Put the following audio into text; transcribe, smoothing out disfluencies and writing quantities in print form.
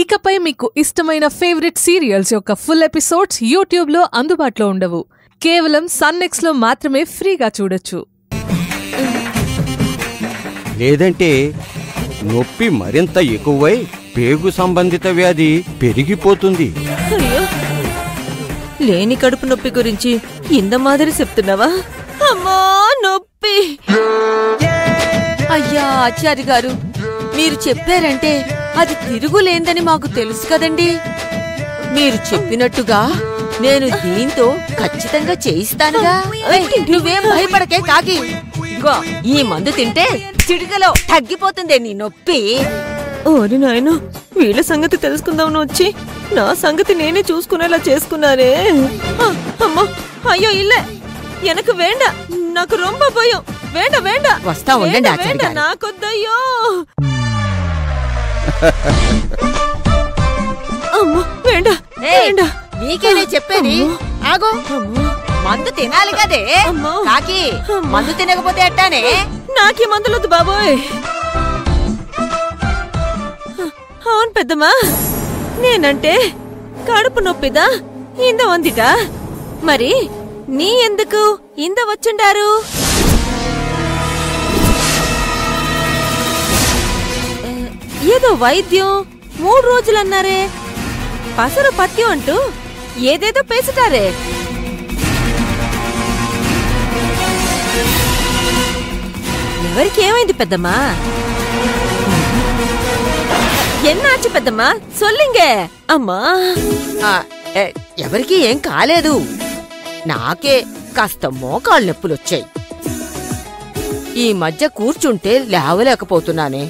ఇకపై మీకు ఇష్టమైన ఫేవరెట్ సీరియల్స్ యొక్క ఫుల్ ఎపిసోడ్స్ యూట్యూబ్లో అందుబాటులో ఉండవు. కేవలం సన్నెక్స్లో మాత్రమే ఫ్రీగా చూడొచ్చు. లేదంటే నొప్పి మరింత ఎక్కువై పేగు సంబంధిత వ్యాధి పెరిగిపోతుంది. లేని కడుపు నొప్పి గురించి ఇంత మాదిరి చెప్తున్నావా? అమ్మా నొప్పి! అయ్యా ఆచార్య గారు, మీరు చెప్పారంటే అది తిరుగులేందని మాకు తెలుసు కదండి. మీరు చెప్పినట్టుగా నేను దీంతో ఖచ్చితంగా చేయిస్తానుగా. నువ్వేం భయపడకే కాకి. ఈ మందు తింటే చిటికలో తగ్గిపోతుందే నీ నొప్పి. ఓరి నాయన, వీళ్ళ సంగతి తెలుసుకుందామని వచ్చి నా సంగతి నేనే చూసుకునేలా చేసుకున్నారే. అమ్మా, అయ్యో ఇల్లే ఎనకు వేండ, నాకు రొంబ భయం. వేండ వేండ వస్తా ఉండండి ఆచార్య, నాకొద్దయ్యో. అమ్మా వేండ వేండ. నీకేనే చెప్పేది, ఆగో. మందు తినాలి కదే కాకి, మందు తినకపోతే ఎట్టానే? నాకే మందులొద్దు బాబోయ్. అవును పెద్దమ్మా, నేనంటే కడుపు నొప్పిదా ఇంద వందిట. మరి నీ ఎందుకు ఇంద వచ్చుండారు? ఏదో వైద్యం 3 రోజులన్నారే, పసరు పత్యం అంటూ ఏదేదో పేసుటారే. ఎవరికి ఏమైంది పెద్దమ్మా? ఎన్నాச்சு పెద్దమ్మా సొల్లింగే. అమ్మా ఎవరికి ఏం కాలేదు, నాకే కాస్త మోకాళ్ళ నొప్పులొచ్చాయి. ఈ మధ్య కూర్చుంటే లేవలేకపోతున్నానే.